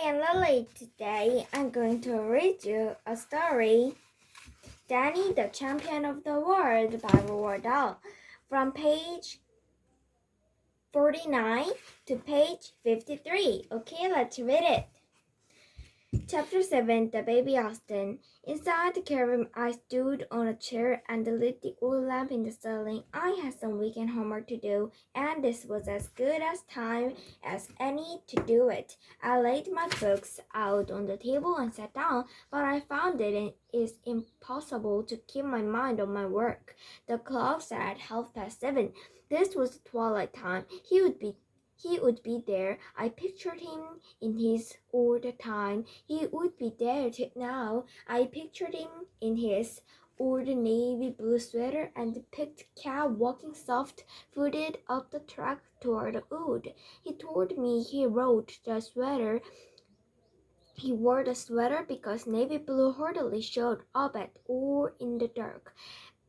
and Lily. Today I'm going to read you a story, Danny the Champion of the World by Roald Dahl, from page 49 to page 53. Okay, let's read it. Chapter 7 The Baby Austin. Inside the cabin, I stood on a chair and lit the oil lamp in the ceiling. I had some weekend homework to do, and this was as good a time as any to do it. I laid my books out on the table and sat down, but I found it is impossible to keep my mind on my work. The clock said 7:30. This was twilight time. He would be there. I pictured him in his old time. He would be there now. I pictured him in his old navy blue sweater and the picked cab walking soft-footed up the track toward the wood. He told me he wore the sweater because navy blue hardly showed up at all in the dark.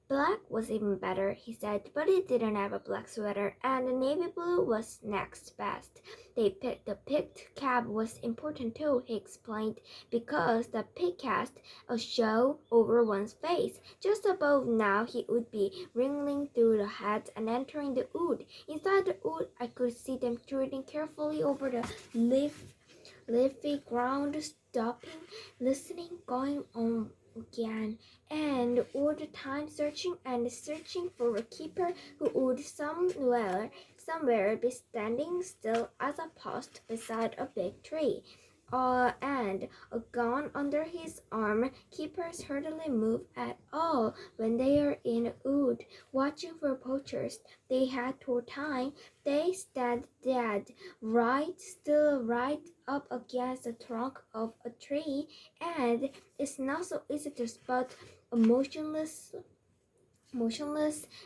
Black was even better, he said, but he didn't have a black sweater, and the navy blue was next best. The picked cab was important too, he explained, because the pig cast a show over one's face. Just above now he would be wriggling through the hedge and entering the wood. Inside the wood I could see them treading carefully over the leafy ground, stopping, listening, going on again, and all the time searching for a keeper who would somewhere be standing still as a post beside a big tree. And a gun under his arm. Keepers hardly move at all when they are in a wood watching for poachers. They had to time. They stand dead, right still, right up against the trunk of a tree, and it's not so easy to spot a motionless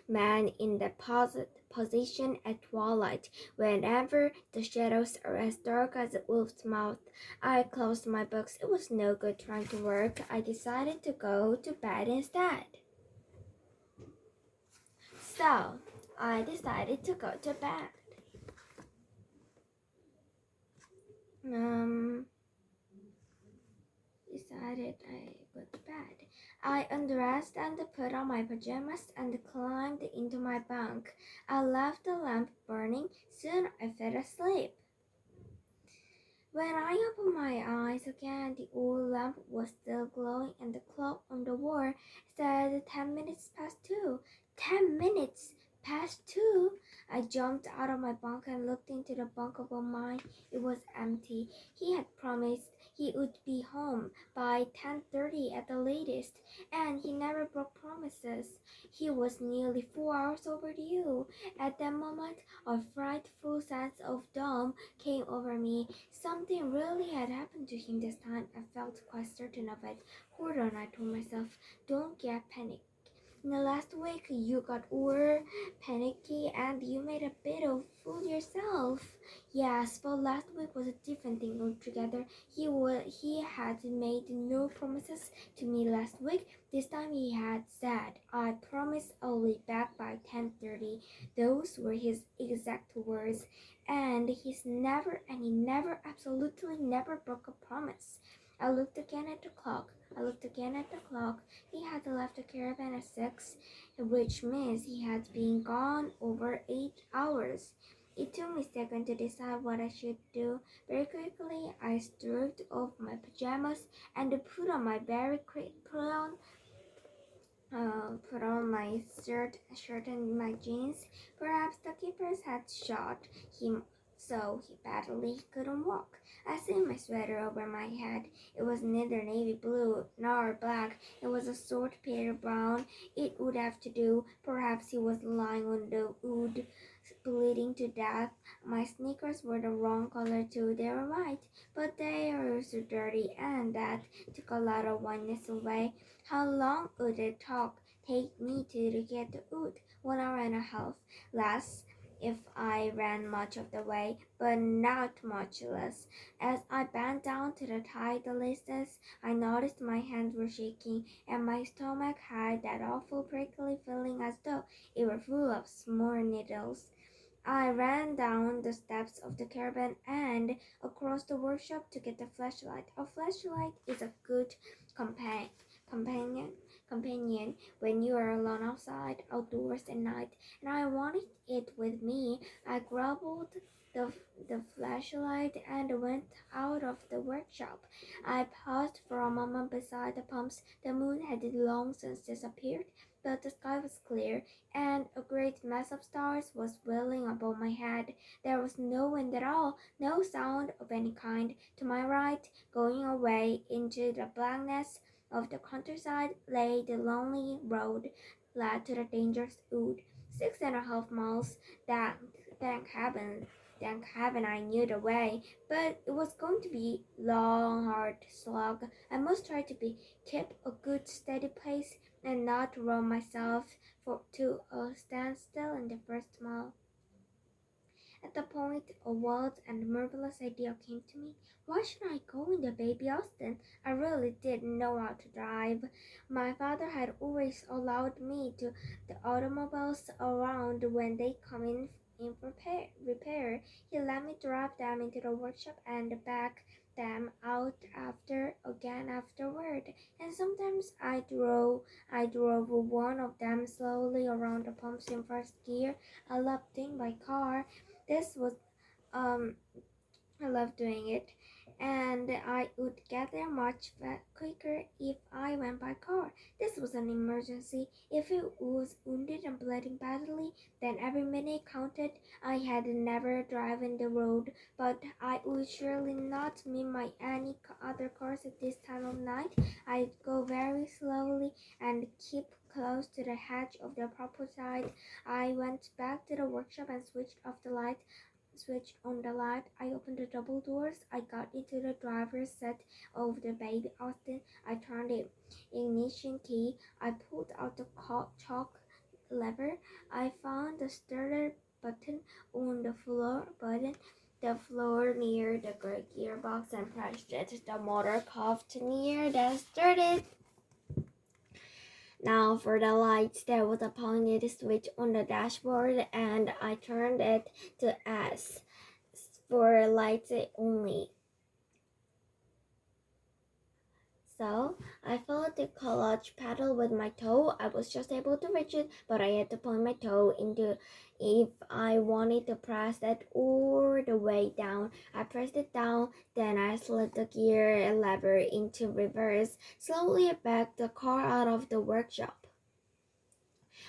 man in that position at twilight, whenever the shadows are as dark as a wolf's mouth. I closed my books. It was no good trying to work. I decided to go to bed instead. So, I decided to go to bed. I go to bed. I undressed and put on my pajamas and climbed into my bunk. I left the lamp burning. Soon I fell asleep. When I opened my eyes again, the oil lamp was still glowing and the clock on the wall said 10 minutes past 2. 10 minutes past 2? I jumped out of my bunk and looked into the bunk above mine. It was empty. He had promised he would be home by 10:30 at the latest, and he never broke promises. He was nearly 4 hours overdue. At that moment, a frightful sense of doom came over me. Something really had happened to him this time. I felt quite certain of it. Hold on, I told myself. Don't get panicked. In the last week, you got over panicky and you made a bit of fool yourself. Yes, but last week was a different thing altogether. He had made no promises to me last week. This time he had said, "I promise I'll be back by 10:30. Those were his exact words, and he never, absolutely never broke a promise. I looked again at the clock. He had left the caravan at 6, which means he had been gone over 8 hours. It took me a second to decide what I should do. Very quickly, I stripped off my pajamas and put on my shirt and my jeans. Perhaps the keepers had shot him so badly he couldn't walk. I threw my sweater over my head. It was neither navy blue nor black. It was a sort of pale brown. It would have to do. Perhaps he was lying on the wood, bleeding to death. My sneakers were the wrong color too. They were white, but they were so dirty, and that took a lot of whiteness away. How long would it take me to get the wood? 1 hour and a half. Less if I ran much of the way, but not much less. As I bent down to tie the laces, I noticed my hands were shaking, and my stomach had that awful prickly feeling as though it were full of small needles. I ran down the steps of the caravan and across the workshop to get a flashlight. A flashlight is a good compa- companion companion when you are alone outdoors at night, and I wanted it with me. I grabbed the, the flashlight and went out of the workshop. I paused for a moment beside the pumps. The moon had long since disappeared, but the sky was clear, and a great mass of stars was whirling above my head. There was no wind at all, no sound of any kind. To my right, going away into the blackness of the countryside, lay the lonely road led to the dangerous wood. 6.5 miles. That thank heaven I knew the way, but it was going to be long, hard slog. I must try to keep a good steady pace and not run myself to a standstill in the first mile. At the point, a wild and marvelous idea came to me. Why should I go in the baby Austin? I really didn't know how to drive. My father had always allowed me to the automobiles around when they come in repair. He let me drive them into the workshop and back them out afterward. And sometimes I drove one of them slowly around the pumps in first gear. I loved doing my car. This was um I love doing it, and I would get there much quicker if I went by car. This was an emergency. If it was wounded and bleeding badly, then every minute counted. I had never driven the road, but I would surely not meet my any other cars at this time of night. I'd go very slowly and keep close to the hedge of the property side. I went back to the workshop and switched on the light. I opened the double doors. I got into the driver's seat of the baby Austin. I turned the ignition key. I pulled out the chalk lever. I found the starter button on the floor near the gearbox and pressed it. The motor coughed near, then started. Now for the lights, there was a pointed switch on the dashboard, and I turned it to S for lights only. So I followed the clutch pedal with my toe. I was just able to reach it, but I had to point my toe into if I wanted to press it all the way down. I pressed it down, then I slid the gear lever into reverse. Slowly I backed the car out of the workshop.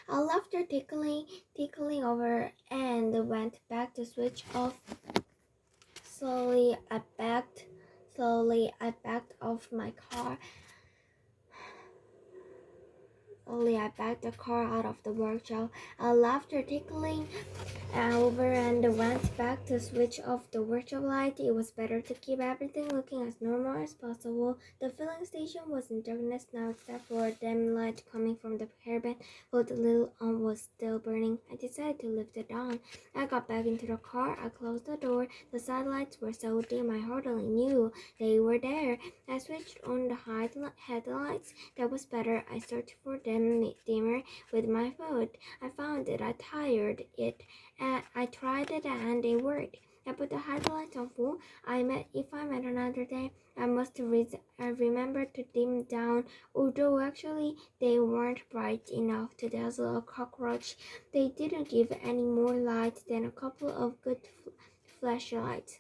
I left her tickling over and went back to switch off. Slowly I backed off my car. Slowly I backed the car out of the workshop. I left her tickling over and went back to switch off the workshop light. It was better to keep everything looking as normal as possible. The filling station was in darkness now except for a dim light coming from the caravan, while the little was still burning. I decided to leave it on. I got back into the car. I closed the door. The side lights were so dim I hardly knew they were there. I switched on the headlights. That was better. I searched for them dimmer with my foot. I found it. I tried it. I tried it and it worked. I put the headlights on full. If I met another day, I must remember to dim down. Although actually they weren't bright enough to dazzle a cockroach. They didn't give any more light than a couple of good flashlights.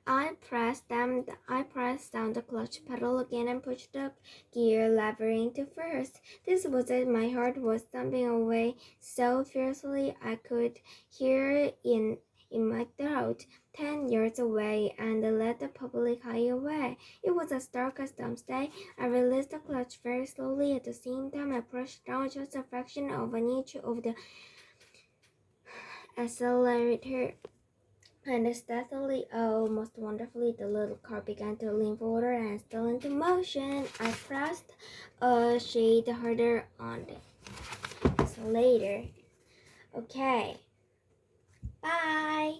I pressed down the clutch pedal again and pushed the gear lever into first. This was it. My heart was thumping away so fiercely I could hear it in my throat. 10 yards away, and let the public high away. It was as dark as doomsday. I released the clutch very slowly. At the same time, I pushed down just a fraction of an inch of the accelerator. And stealthily, oh, most wonderfully, the little car began to lean forward and still into motion. I pressed a shade harder on the accelerator. Okay, bye.